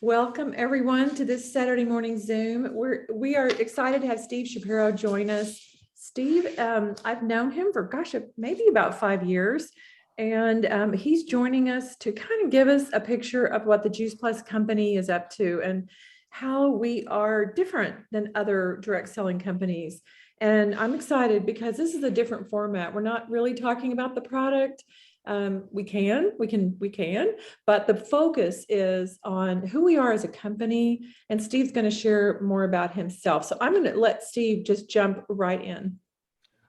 Welcome everyone to this Saturday morning Zoom. We are excited to have Steve Shapiro join us. Steve, I've known him for maybe about 5 years, and he's joining us to kind of give us a picture of what the Juice Plus company is up to and how we are different than other direct selling companies. And I'm excited because this is a different format. We're not really talking about the product. We can, but the focus is on who we are as a company, and Steve's going to share more about himself. So I'm going to let Steve just jump right in.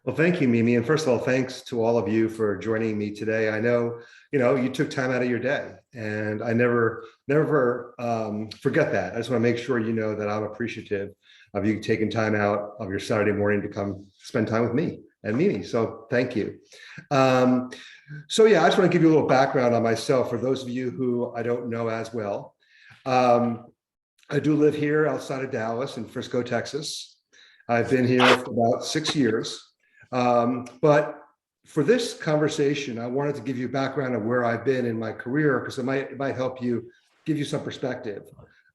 Well, thank you, Mimi. And first of all, thanks to all of you for joining me today. I know, you took time out of your day, and I never forget that. I just want to make sure you know that I'm appreciative of you taking time out of your Saturday morning to come spend time with me and Mimi. So thank you. So yeah, I just want to give you a little background on myself for those of you who I don't know as well. I do live here outside of Dallas in Frisco, Texas. I've been here for about 6 years. But for this conversation, I wanted to give you a background of where I've been in my career, because it might help you, give you some perspective.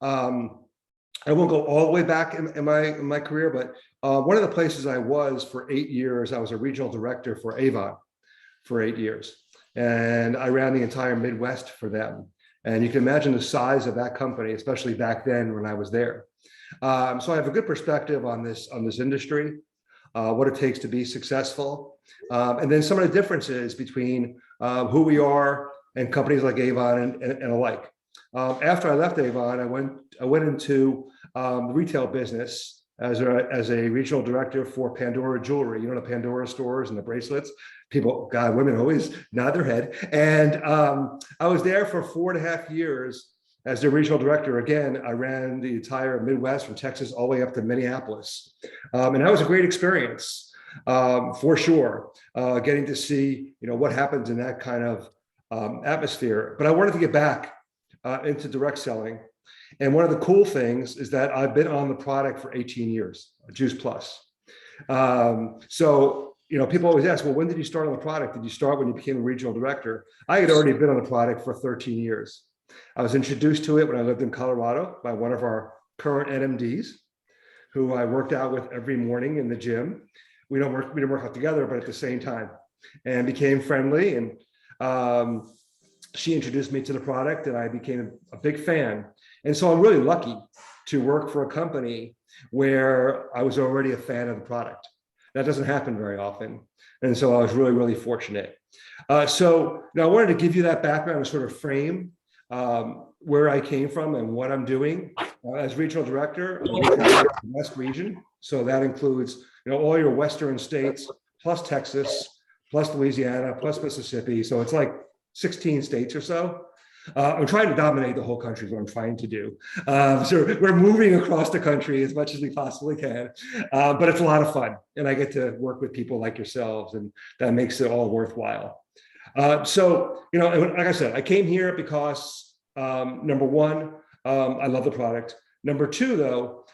I won't go all the way back in my career, but one of the places I was for 8 years, I was a regional director for Avon for 8 years. And I ran the entire Midwest for them. And you can imagine the size of that company, especially back then when I was there. So I have a good perspective on this industry, what it takes to be successful, and then some of the differences between who we are and companies like Avon and alike. After I left Avon, I went into the retail business as a regional director for Pandora Jewelry. You know, the Pandora stores and the bracelets. People, God, women always nod their head. And I was there for 4.5 years as the regional director. Again, I ran the entire Midwest from Texas all the way up to Minneapolis. And that was a great experience, for sure, getting to see, what happens in that kind of atmosphere. But I wanted to get back into direct selling. And one of the cool things is that I've been on the product for 18 years, Juice Plus. So, people always ask, well, when did you start on the product? Did you start when you became a regional director? I had already been on the product for 13 years. I was introduced to it when I lived in Colorado by one of our current NMDs, who I worked out with every morning in the gym. We didn't work out together, but at the same time, and became friendly. And she introduced me to the product, and I became a big fan. And so I'm really lucky to work for a company where I was already a fan of the product. That doesn't happen very often. And so I was really, really fortunate. So now I wanted to give you that background and sort of frame where I came from and what I'm doing as regional director of the West region. So that includes, all your Western states, plus Texas, plus Louisiana, plus Mississippi. So it's like 16 states or so. I'm trying to dominate the whole country is what I'm trying to do. So we're moving across the country as much as we possibly can, but it's a lot of fun. And I get to work with people like yourselves, and that makes it all worthwhile. So, like I said, I came here because number one, I love the product. Number two, though,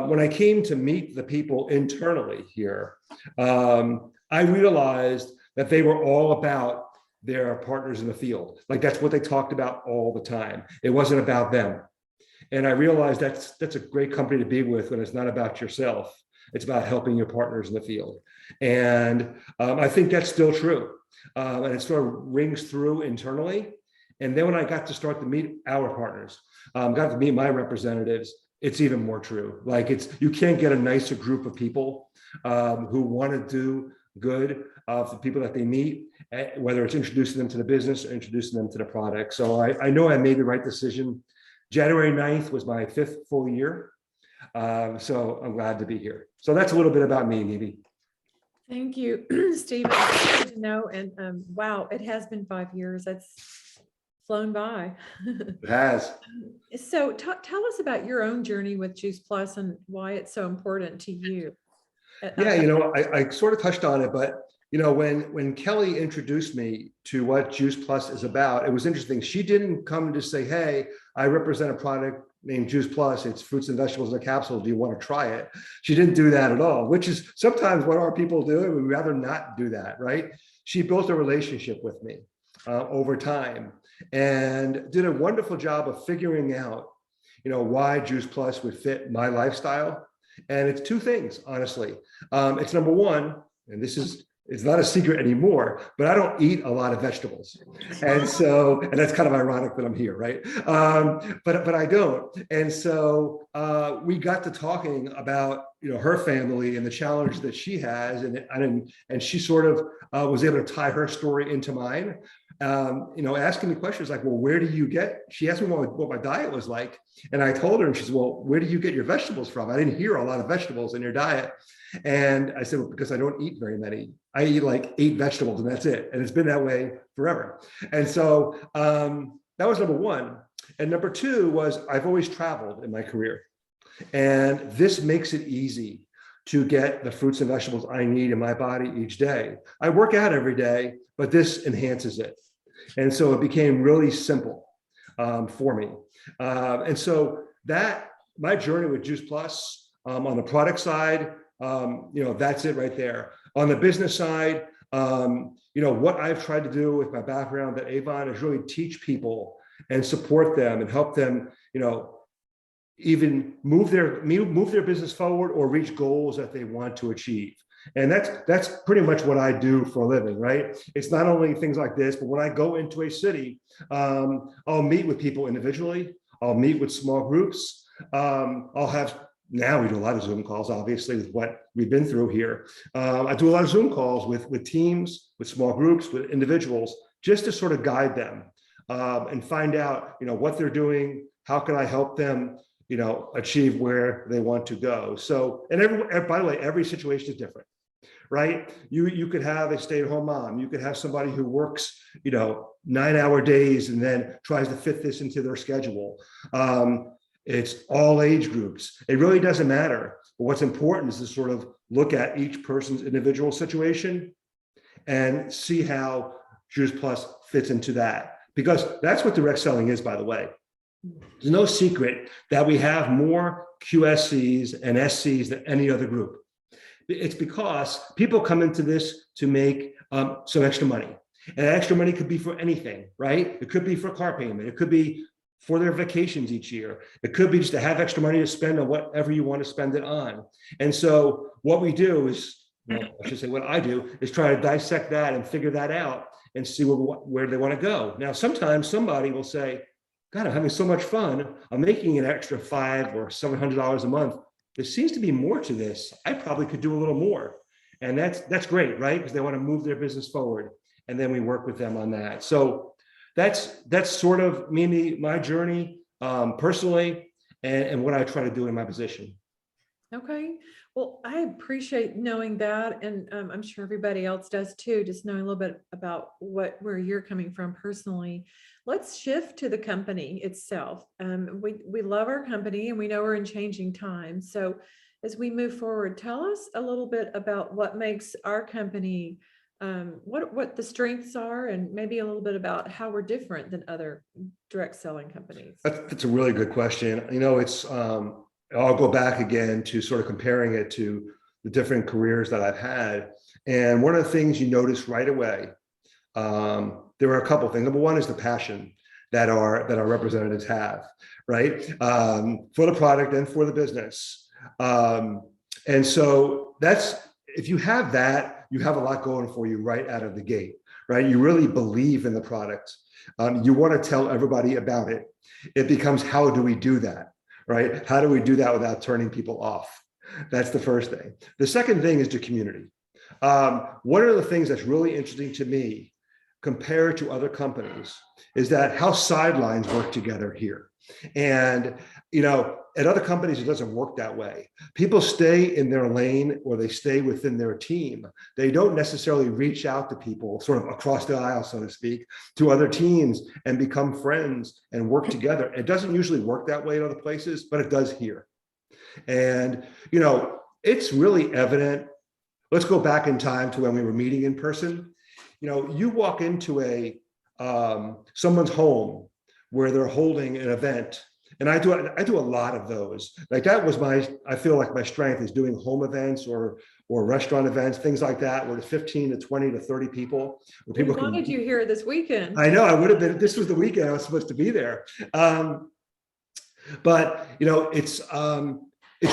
when I came to meet the people internally here, I realized that they were all about their partners in the field. Like that's what they talked about all the time. It wasn't about them. And I realized that's a great company to be with when it's not about yourself. It's about helping your partners in the field. And I think that's still true. And it sort of rings through internally. And then when I got to start to meet our partners, got to meet my representatives, it's even more true. Like you can't get a nicer group of people who want to do good for the people that they meet, whether it's introducing them to the business or introducing them to the product. So I know I made the right decision. January 9th was my 5th full year. So I'm glad to be here. So that's a little bit about me, Mimi. Thank you, Steve. It's good to know. And wow, it has been 5 years. That's flown by. It has. So tell us about your own journey with Juice Plus and why it's so important to you. Yeah, I sort of touched on it, but when Kelly introduced me to what Juice Plus is about, it was interesting. She didn't come to say, hey, I represent a product named Juice Plus. It's fruits and vegetables in a capsule. Do you want to try it? She didn't do that at all, which is sometimes what our people do. We'd rather not do that, right? She built a relationship with me over time and did a wonderful job of figuring out, why Juice Plus would fit my lifestyle. And it's two things, honestly. It's number one, and it's not a secret anymore, but I don't eat a lot of vegetables. And that's kind of ironic that I'm here, right? But I don't. And so we got to talking about, her family and the challenge that she has. And she sort of was able to tie her story into mine. Asking me questions like, well, where do you get, she asked me what my diet was like. And I told her, and she said, well, where do you get your vegetables from? I didn't hear a lot of vegetables in your diet. And I said, well, because I don't eat very many. I eat like 8 vegetables and that's it. And it's been that way forever. And so that was number one. And number two was I've always traveled in my career. And this makes it easy to get the fruits and vegetables I need in my body each day. I work out every day, but this enhances it. And so it became really simple for me. And so that my journey with Juice Plus on the product side, that's it right there. On the business side, what I've tried to do with my background at Avon is really teach people and support them and help them, even move their business forward or reach goals that they want to achieve. And that's pretty much what I do for a living, right? It's not only things like this, but when I go into a city, I'll meet with people individually. I'll meet with small groups. Now we do a lot of Zoom calls, obviously, with what we've been through here. I do a lot of Zoom calls with teams, with small groups, with individuals, just to sort of guide them and find out, what they're doing. How can I help them, achieve where they want to go? So, and by the way, every situation is different, right? You could have a stay-at-home mom. You could have somebody who works, 9-hour days and then tries to fit this into their schedule. It's all age groups. It really doesn't matter. But what's important is to sort of look at each person's individual situation and see how Juice Plus fits into that. Because that's what direct selling is, by the way. There's no secret that we have more QSCs and SCs than any other group. It's because people come into this to make some extra money. And that extra money could be for anything, right? It could be for car payment. It could be for their vacations each year. It could be just to have extra money to spend on whatever you want to spend it on. And so what we do is, what I do is try to dissect that and figure that out and see where they want to go. Now, sometimes somebody will say, God, I'm having so much fun. I'm making an extra $500 or $700 a month. There seems to be more to this. I probably could do a little more. And that's great, right? Because they want to move their business forward. And then we work with them on that. So that's sort of my journey personally and what I try to do in my position. Okay. Well, I appreciate knowing that. And I'm sure everybody else does too, just knowing a little bit about where you're coming from personally. Let's shift to the company itself. We love our company and we know we're in changing times. So as we move forward, tell us a little bit about what makes our company, what the strengths are, and maybe a little bit about how we're different than other direct selling companies. That's a really good question. It's I'll go back again to sort of comparing it to the different careers that I've had. And one of the things you notice right away, there are a couple of things. Number one is the passion that our representatives have, right? For the product and for the business. And so if you have that, you have a lot going for you right out of the gate, right? You really believe in the product. You want to tell everybody about it. It becomes, how do we do that, right? How do we do that without turning people off? That's the first thing. The second thing is the community. One of the things that's really interesting to me compared to other companies is that how sidelines work together here. And, at other companies, it doesn't work that way. People stay in their lane or they stay within their team. They don't necessarily reach out to people sort of across the aisle, so to speak, to other teams and become friends and work together. It doesn't usually work that way in other places, but it does here. And, it's really evident. Let's go back in time to when we were meeting in person. You walk into someone's home where they're holding an event, and I do a lot of those. Like that was I feel like my strength is doing home events or restaurant events, things like that, where it's 15 to 20 to 30 people. We wanted you here this weekend. I know, I would have been. This was the weekend I was supposed to be there. But it's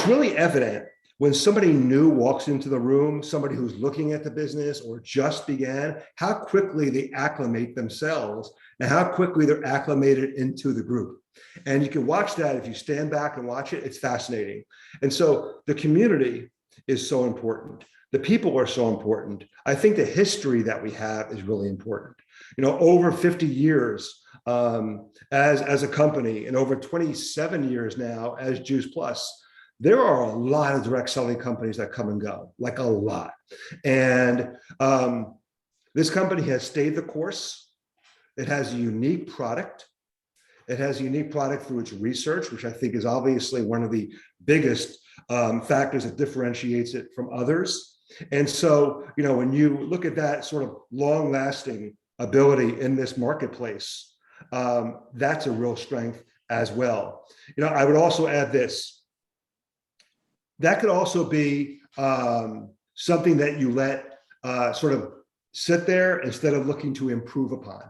really evident when somebody new walks into the room, somebody who's looking at the business or just began, how quickly they acclimate themselves and how quickly they're acclimated into the group. And you can watch that if you stand back and watch it. It's fascinating. And so the community is so important. The people are so important. I think the history that we have is really important. Over 50 years as a company and over 27 years now as Juice Plus, there are a lot of direct selling companies that come and go, like a lot. And this company has stayed the course. It has a unique product. It has a unique product through its research, which I think is obviously one of the biggest factors that differentiates it from others. And so, when you look at that sort of long-lasting ability in this marketplace, that's a real strength as well. I would also add this. That could also be something that you let sort of sit there instead of looking to improve upon.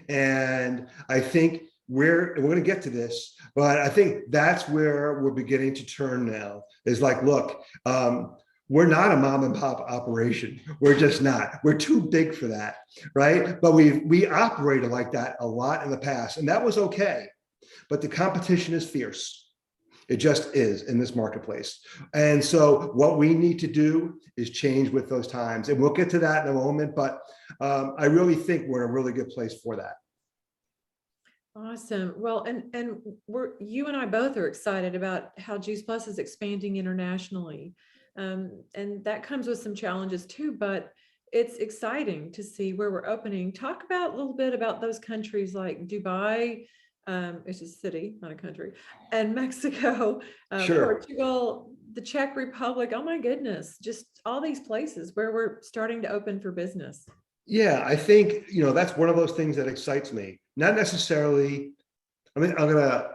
And I think we're going to get to this, but I think that's where we're beginning to turn now. Is like, look, we're not a mom and pop operation. We're just not. We're too big for that, right? But we operated like that a lot in the past, and that was okay. But the competition is fierce. It just is in this marketplace. And so what we need to do is change with those times. And we'll get to that in a moment, but I really think we're in a really good place for that. Awesome. Well, and you and I both are excited about how Juice Plus is expanding internationally. And that comes with some challenges too, but it's exciting to see where we're opening. Talk about a little bit about those countries like Dubai, it's a city, not a country, and Mexico, Sure. Portugal, the Czech Republic. Oh my goodness, just all these places where we're starting to open for business. Yeah, I think, that's one of those things that excites me. Not necessarily, I'm going to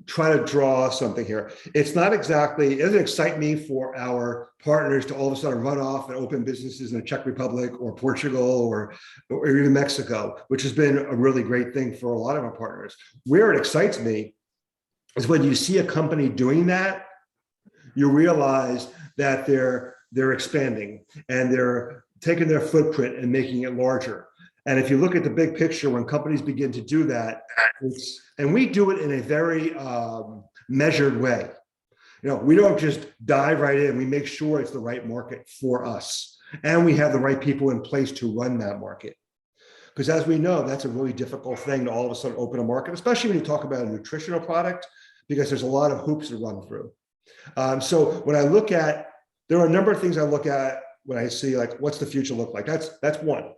try to draw something here. It doesn't excite me for our partners to all of a sudden run off and open businesses in the Czech Republic or Portugal or even Mexico, which has been a really great thing for a lot of our partners. Where it excites me is when you see a company doing that, you realize that they're expanding and they're taking their footprint and making it larger. And if you look at the big picture, when companies begin to do that, and we do it in a very measured way. We don't just dive right in. We make sure it's the right market for us. And we have the right people in place to run that market. Because as we know, that's a really difficult thing to all of a sudden open a market, especially when you talk about a nutritional product, because there's a lot of hoops to run through. So when I look at, there are a number of things I look at when I see like, what's the future look like? That's one.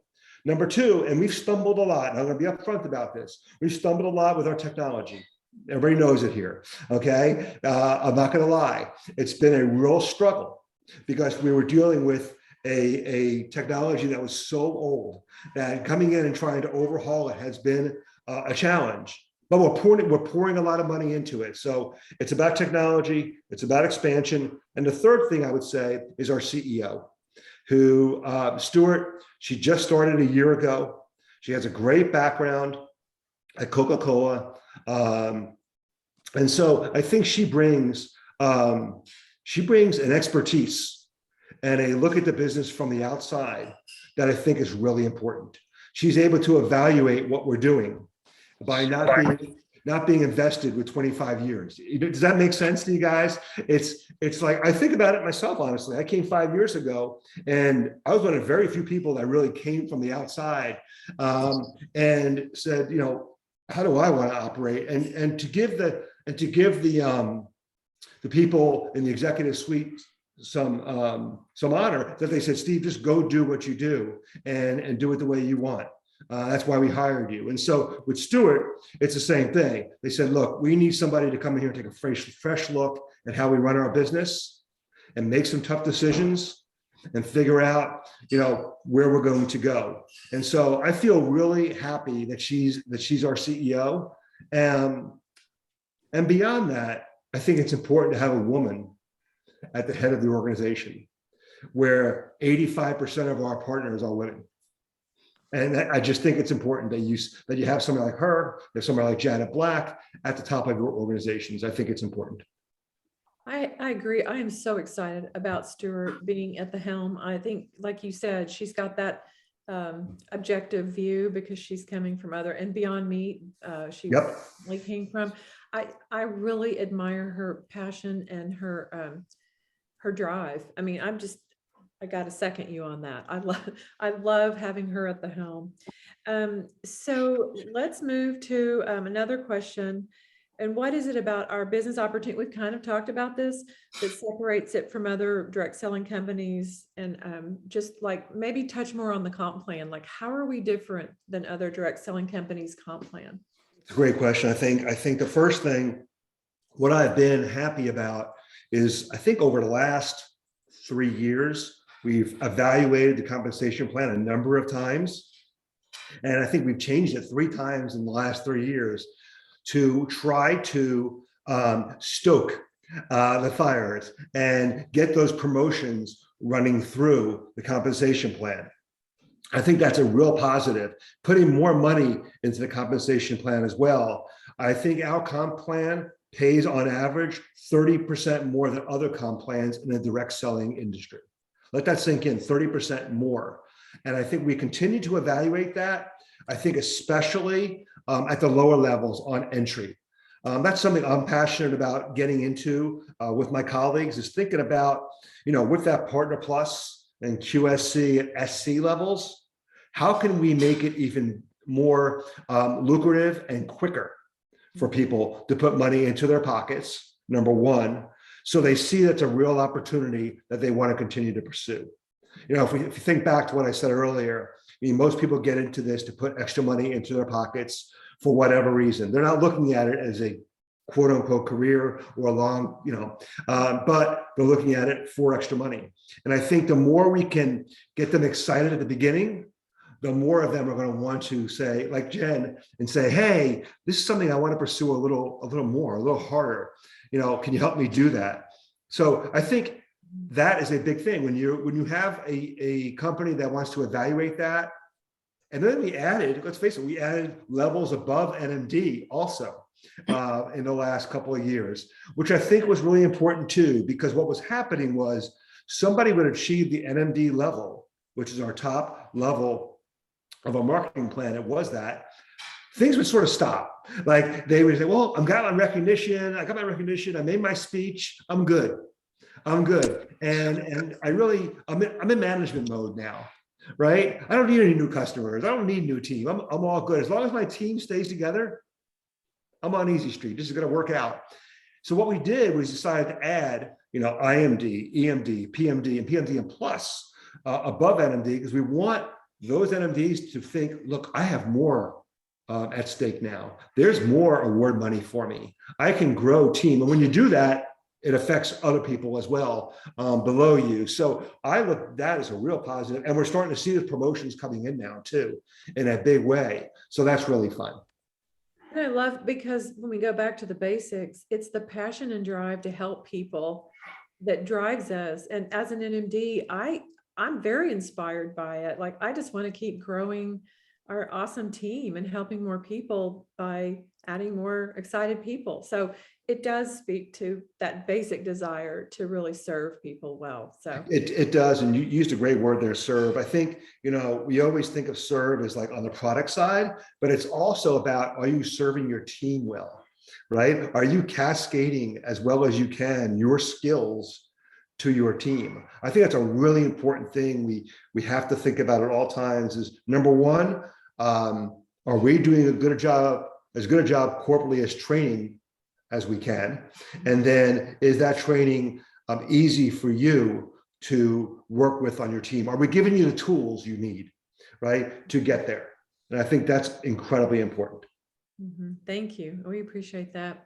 Number two, and we've stumbled a lot, and I'm going to be upfront about this. We've stumbled a lot with our technology. Everybody knows it here, okay? I'm not going to lie. It's been a real struggle because we were dealing with a technology that was so old that coming in and trying to overhaul it has been a challenge. But we're pouring a lot of money into it. So it's about technology, it's about expansion. And the third thing I would say is our CEO, who, Stuart, she just started a year ago. She has a great background at Coca-Cola. And so I think she brings an expertise and a look at the business from the outside that I think is really important. She's able to evaluate what we're doing by not being invested with 25 years. Does that make sense to you guys? It's like, I think about it myself, honestly. I came 5 years ago and I was one of the very few people that really came from the outside and said, how do I want to operate? And to give the people in the executive suite some honor that they said, Steve, just go do what you do and do it the way you want. That's why we hired you. And so with Stuart, it's the same thing. They said, look, we need somebody to come in here and take a fresh look at how we run our business and make some tough decisions and figure out, where we're going to go. And so I feel really happy that she's our CEO. And beyond that, I think it's important to have a woman at the head of the organization where 85% of our partners are women. And I just think it's important that you have somebody like her, there's somebody like Janet Black, at the top of your organizations. I think it's important. I agree. I am so excited about Stuart being at the helm. I think, like you said, she's got that objective view because she's coming from other and Beyond Meat. She Yep. really came from. I really admire her passion and her drive. I mean, I got to second you on that. I love having her at the helm. So let's move to another question. And what is it about our business opportunity? We've kind of talked about this that separates it from other direct selling companies, and just like maybe touch more on the comp plan. Like, how are we different than other direct selling companies' comp plan? It's a great question. I think the first thing, what I've been happy about is I think over the last 3 years, we've evaluated the compensation plan a number of times. And I think we've changed it 3 times in the last 3 years to try to stoke the fires and get those promotions running through the compensation plan. I think that's a real positive. Putting more money into the compensation plan as well. I think our comp plan pays on average 30% more than other comp plans in the direct selling industry. Let that sink in, 30% more. And I think we continue to evaluate that. I think especially at the lower levels on entry. That's something I'm passionate about getting into with my colleagues, is thinking about, with that Partner Plus and QSC and SC levels, how can we make it even more lucrative and quicker for people to put money into their pockets, number one, so they see that's a real opportunity that they want to continue to pursue. If you think back to what I said earlier, most people get into this to put extra money into their pockets for whatever reason. They're not looking at it as a quote unquote career or a long, but they're looking at it for extra money. And I think the more we can get them excited at the beginning, the more of them are going to want to say, like Jen, and say, hey, this is something I want to pursue a little more, a little harder. Can you help me do that? So I think that is a big thing when you have a company that wants to evaluate that. And then we added, let's face it, we added levels above NMD also in the last couple of years, which I think was really important too, because what was happening was somebody would achieve the NMD level, which is our top level of a marketing plan. It was that things would sort of stop. Like they would say, well, I got my recognition. I made my speech. I'm good. And I'm in management mode now, right? I don't need any new customers. I don't need a new team. I'm all good. As long as my team stays together, I'm on easy street. This is going to work out. So what we did was decided to add, IMD, EMD, PMD, and PMD and plus above NMD, because we want those NMDs to think, look, I have more at stake now. There's more award money for me. I can grow team. And when you do that, it affects other people as well below you. So I look at that as a real positive. And we're starting to see the promotions coming in now too, in a big way. So that's really fun. And I love, because when we go back to the basics, it's the passion and drive to help people that drives us. And as an NMD, I'm very inspired by it. Like, I just want to keep growing our awesome team and helping more people by adding more excited people. So it does speak to that basic desire to really serve people well. So it does. And you used a great word there, serve. I think, we always think of serve as like on the product side, but it's also about, are you serving your team well, right? Are you cascading as well as you can your skills to your team? I think that's a really important thing. We have to think about at all times is, number one, are we doing as good a job corporately as training as we can? And then is that training easy for you to work with on your team? Are we giving you the tools you need, right, to get there? And I think that's incredibly important. Mm-hmm. Thank you. We appreciate that.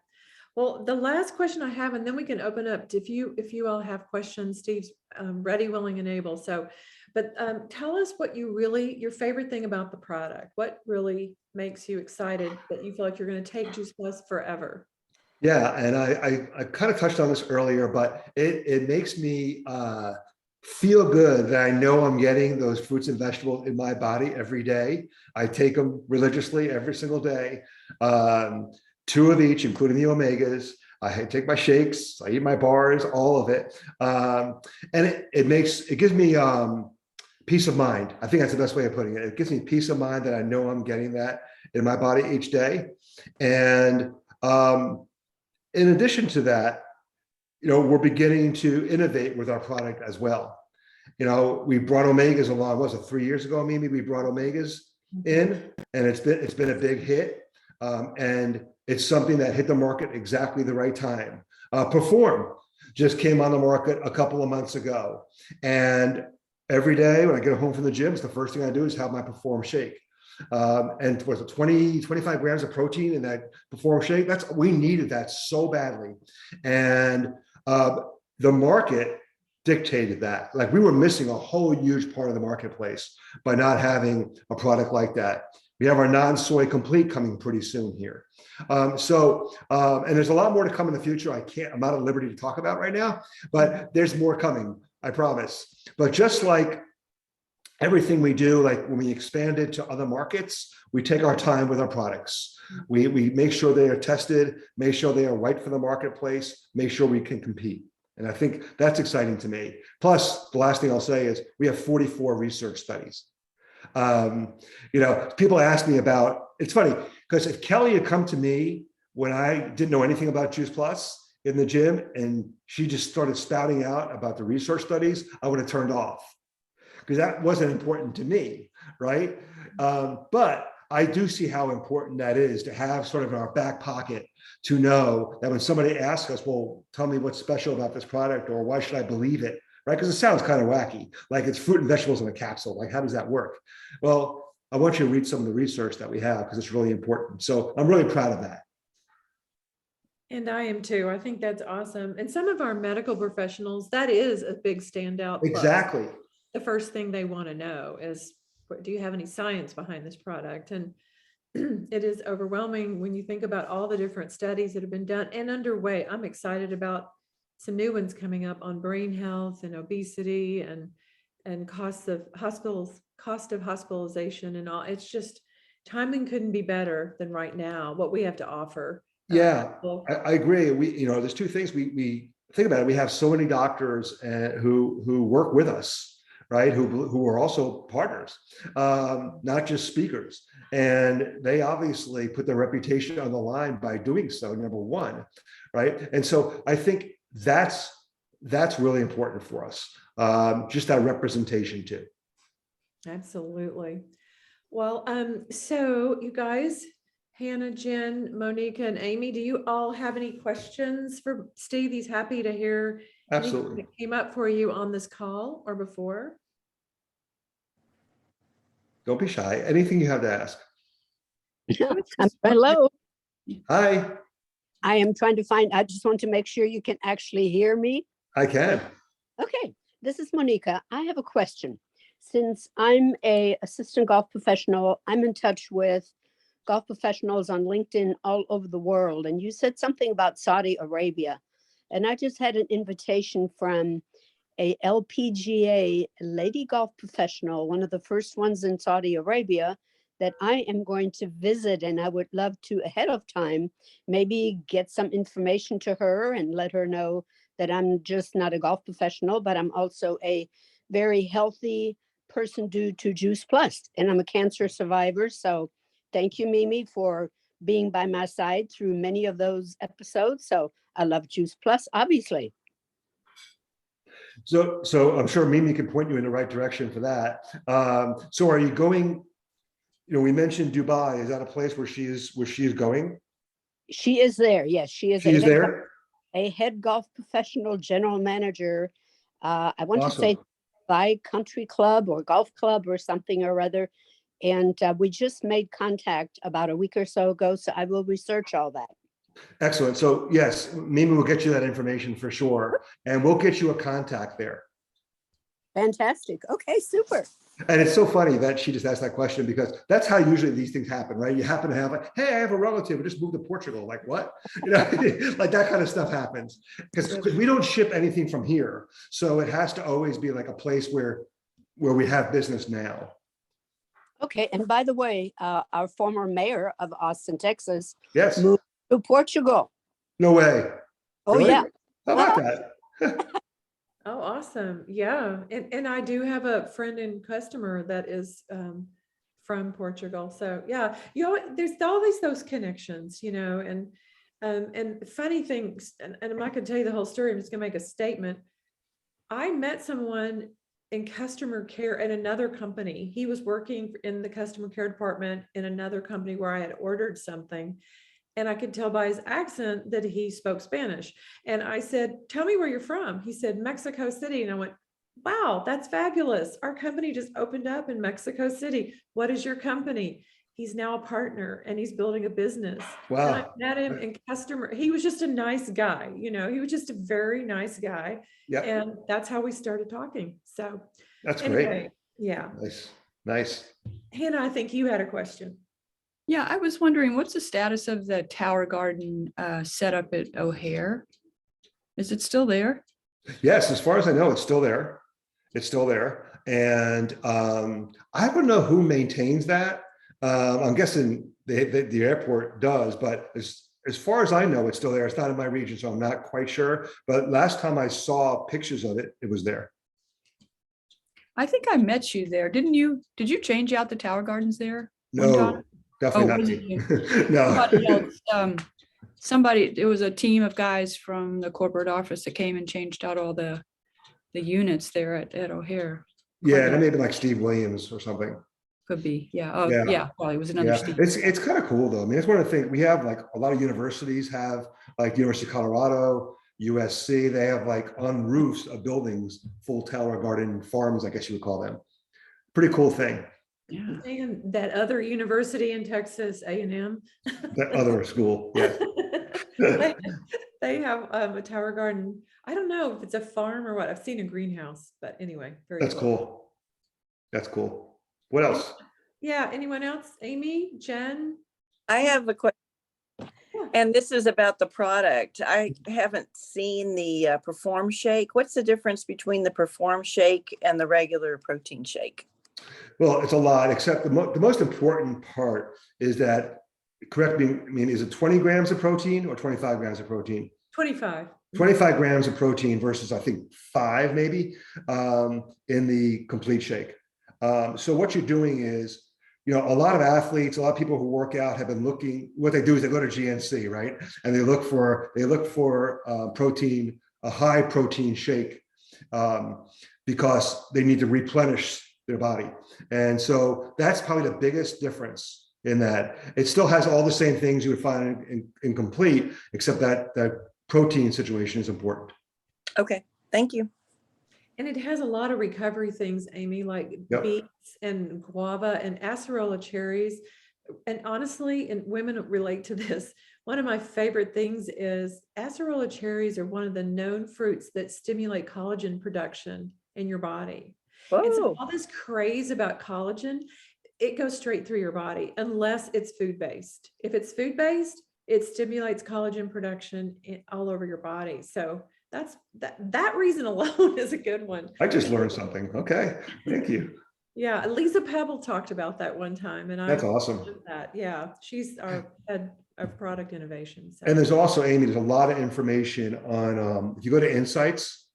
Well, the last question I have, and then we can open up to if you all have questions. Steve's ready, willing, and able. So, but tell us what your favorite thing about the product. What really makes you excited that you feel like you're going to take Juice Plus forever? Yeah, and I kind of touched on this earlier, but it makes me feel good that I know I'm getting those fruits and vegetables in my body every day. I take them religiously every single day. 2 of each, including the omegas. I take my shakes, I eat my bars, all of it. And it gives me peace of mind. I think that's the best way of putting it. It gives me peace of mind that I know I'm getting that in my body each day. And in addition to that, we're beginning to innovate with our product as well. We brought omegas along, was it 3 years ago, Mimi? We brought omegas in, and it's been a big hit. And it's something that hit the market exactly the right time. Perform just came on the market a couple of months ago. And every day when I get home from the gym, it's the first thing I do is have my Perform shake. And was it 25 grams of protein in that Perform shake? We needed that so badly. And the market dictated that. Like, we were missing a whole huge part of the marketplace by not having a product like that. We have our non-soy complete coming pretty soon here. And there's a lot more to come in the future. I'm not at liberty to talk about right now, but there's more coming, I promise. But just like everything we do, like when we expand it to other markets, we take our time with our products. We make sure they are tested, make sure they are right for the marketplace, make sure we can compete. And I think that's exciting to me. Plus, the last thing I'll say is we have 44 research studies. People ask me about, it's funny, because if Kelly had come to me when I didn't know anything about Juice Plus in the gym, and she just started spouting out about the research studies, I would have turned off, because that wasn't important to me, right? But I do see how important that is to have sort of in our back pocket, to know that when somebody asks us, well, tell me what's special about this product, or why should I believe it? Right? Because it sounds kind of wacky, like it's fruit and vegetables in a capsule. Like, how does that work? Well, I want you to read some of the research that we have, because it's really important. So I'm really proud of that. And I am too. I think that's awesome. And some of our medical professionals, that is a big standout. Exactly. The first thing they want to know is, do you have any science behind this product? And it is overwhelming when you think about all the different studies that have been done and underway. I'm excited about some new ones coming up on brain health and obesity and cost of hospitalization and all. It's just, timing couldn't be better than right now, what we have to offer. Yeah, I agree. There's 2 things we think about it. We have so many doctors who work with us, right? Who are also partners, not just speakers. And they obviously put their reputation on the line by doing so, number one, right? And so I think that's really important for us. Just that representation too. Absolutely. Well, so you guys, Hannah, Jen, Monica, and Amy, do you all have any questions for Steve? He's happy to hear Absolutely. anything that came up for you on this call or before. Don't be shy. Anything you have to ask. Hello. Hi. I am trying to I just want to make sure you can actually hear me. I can. Okay, this is Monica. I have a question. Since I'm an assistant golf professional, I'm in touch with golf professionals on LinkedIn all over the world. And you said something about Saudi Arabia. And I just had an invitation from a LPGA lady golf professional, one of the first ones in Saudi Arabia, that I am going to visit. And I would love to, ahead of time, maybe get some information to her and let her know that I'm just not a golf professional, but I'm also a very healthy person due to Juice Plus. And I'm a cancer survivor. So thank you, Mimi, for being by my side through many of those episodes. So I love Juice Plus, obviously. So I'm sure Mimi can point you in the right direction for that. So are you going, we mentioned Dubai. Is that a place where she is going? She is there. Yes, she is. She's there? A head golf professional general manager. I want Awesome. to say by country club or golf club or something or other. And we just made contact about a week or so ago. So I will research all that. Excellent. So yes, Mimi will get you that information for sure. And we'll get you a contact there. Fantastic. Okay, super. And it's so funny that she just asked that question, because that's how usually these things happen, right? You happen to have like, hey, I have a relative who just moved to Portugal. Like what? Like that kind of stuff happens because we don't ship anything from here. So it has to always be like a place where we have business now. Okay. And by the way, our former mayor of Austin, Texas, Yes, moved To Portugal. No way. Oh, Really? yeah. How about that? Oh, awesome. Yeah. And I do have a friend and customer that is from Portugal. So yeah, there's always those connections, and funny things, and I'm not gonna tell you the whole story, I'm just gonna make a statement. I met someone in customer care at another company. He was working in the customer care department in another company where I had ordered something. And I could tell by his accent that he spoke Spanish. And I said, tell me where you're from. He said, Mexico City. And I went, wow, that's fabulous. Our company just opened up in Mexico City. What is your company? He's now a partner and he's building a business. And I Wow. met him in customer. He was just a nice guy. He was just a very nice guy. Yep. And that's how we started talking. So That's anyway, great. yeah. Nice. Nice. Hannah, I think you had a question. Yeah, I was wondering, what's the status of the Tower Garden setup at O'Hare? Is it still there? Yes, as far as I know, it's still there. It's still there. And I don't know who maintains that. I'm guessing the airport does, but as far as I know, it's still there. It's not in my region, so I'm not quite sure. But last time I saw pictures of it, it was there. I think I met you there. Did you change out the Tower Gardens there? one No, time? definitely Oh, not was me. it No. Somebody else, it was a team of guys from the corporate office that came and changed out all the units there at O'Hare. Yeah, that may be like Steve Williams or something. Could be, yeah. Oh, Yeah. yeah, probably was another Yeah, Steve. it's kind of cool though. I mean, it's one of the things we have, like a lot of universities have, like University of Colorado, USC, they have like on roofs of buildings, full Tower Garden farms, I guess you would call them. Pretty cool thing. Yeah. And that other university in Texas, A&M. That other school, yeah. They have a Tower Garden. I don't know if it's a farm or what. I've seen a greenhouse, but anyway, very That's cool. That's cool. What else? Yeah, anyone else? Amy, Jen? I have a question, Yeah. and this is about the product. I haven't seen the Perform Shake. What's the difference between the Perform Shake and the regular protein shake? Well, it's a lot, except the most important part is that, correct me, I mean, is it 20 grams of protein or 25 grams of protein? 25. 25 grams of protein versus I think 5 maybe in the complete shake. So what you're doing is, a lot of athletes, a lot of people who work out have been looking, what they do is they go to GNC, right? And they look for protein, a high protein shake because they need to replenish their body. And so that's probably the biggest difference in that. It still has all the same things you would find in complete, except that protein situation is important. Okay, thank you. And it has a lot of recovery things, Amy, like Yep. beets and guava and acerola cherries. And honestly, and women relate to this, one of my favorite things is acerola cherries are one of the known fruits that stimulate collagen production in your body. And so Whoa, all this craze about collagen, it goes straight through your body unless it's food-based. If it's food-based, it stimulates collagen production all over your body. So that reason alone is a good one. I just learned something. Okay, thank you. Yeah, Lisa Pebble talked about that one time, and That's I awesome. love that. Yeah, she's our head of product innovation. So. And there's also, Amy, there's a lot of information on, if you go to Insights,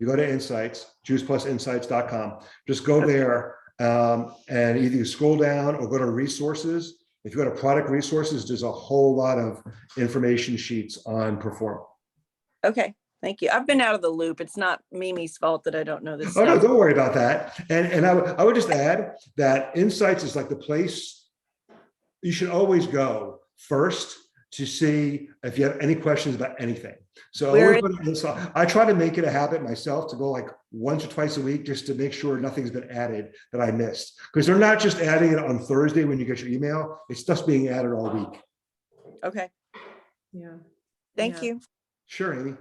juiceplusinsights.com, just go there and either you scroll down or go to resources. If you go to product resources, there's a whole lot of information sheets on Perform. okay, thank you. I've been out of the loop. It's not Mimi's fault that I don't know this Oh, no, stuff. don't worry about that. And I would just add that Insights is like the place you should always go first to see if you have any questions about anything. So Where always go to Insights. I try to make it a habit myself to go like once or twice a week just to make sure nothing's been added that I missed. Because they're not just adding it on Thursday when you get your email, it's just being added all week. Okay, Yeah. thank Yeah. you. Sure, Amy.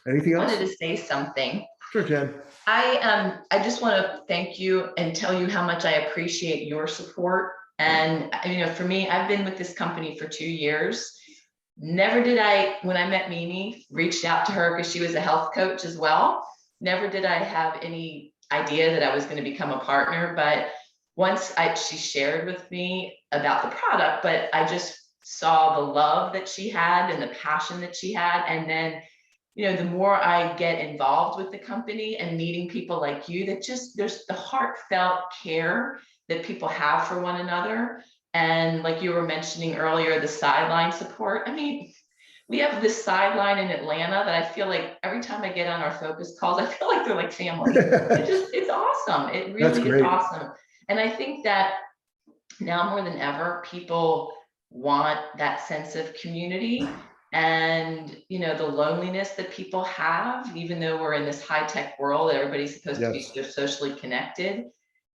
Anything I else? wanted to say something. Sure, Jen. I just want to thank you and tell you how much I appreciate your support. And for me, I've been with this company for 2 years. Never did I, when I met Mimi, reached out to her because she was a health coach as well. Never did I have any idea that I was going to become a partner, but she shared with me about the product, but I just saw the love that she had and the passion that she had. And then, the more I get involved with the company and meeting people like you, that just, there's the heartfelt care that people have for one another. And like you were mentioning earlier, the sideline support. I mean, we have this sideline in Atlanta that I feel like every time I get on our focus calls, I feel like they're like family. It's awesome. It That's really is great. awesome. And I think that now more than ever, people want that sense of community and, the loneliness that people have, even though we're in this high-tech world, everybody's supposed to be Yes. so socially connected.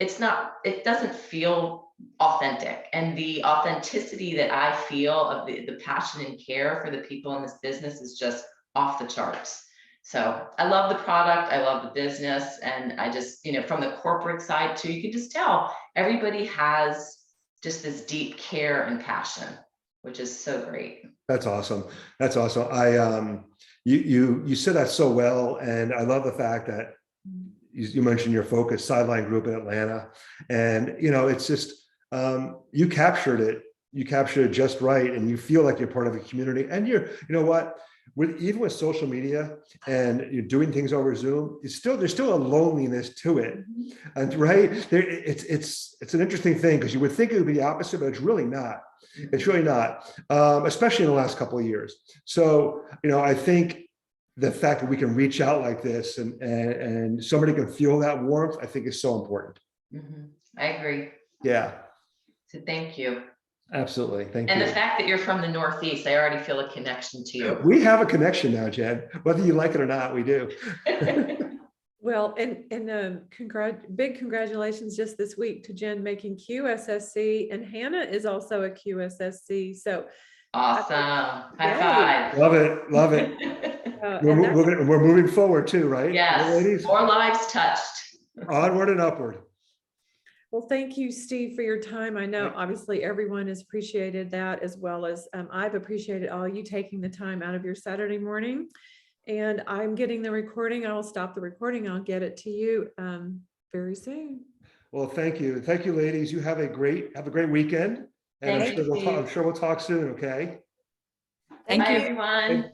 It doesn't feel authentic. And the authenticity that I feel of the passion and care for the people in this business is just off the charts. So I love the product, I love the business, and I just, from the corporate side too, you can just tell everybody has just this deep care and passion, which is so great. That's awesome. That's awesome. You said that so well, and I love the fact that you mentioned your focus sideline group in Atlanta, and it's just you captured it. You captured it just right, and you feel like you're part of the community. And you know what? Even with social media and you're doing things over Zoom, there's still a loneliness to it, and right there, it's an interesting thing because you would think it would be the opposite, but it's really not. It's really not, especially in the last couple of years. So I think the fact that we can reach out like this and somebody can feel that warmth, I think is so important. I agree. Yeah, So thank you. absolutely. Thank And you. the fact that you're from the Northeast, I already feel a connection to you. We have a connection now, Jen, whether you like it or not, we do. Well, and big congratulations just this week to Jen making QSSC, and Hannah is also a QSSC. So Awesome. High Love it. Love it. five. We're moving forward too, right? Yes, Ladies, more lives touched. onward and upward. well, thank you, Steve, for your time. I know Yep. obviously everyone has appreciated that, as well as I've appreciated all you taking the time out of your Saturday morning. And I'm getting the recording. I will stop the recording. I'll get it to you very soon. Well, thank you. Thank you, ladies. You have a great weekend. And Thank you, I'm sure we'll talk soon, okay? Thank Bye, you. everyone.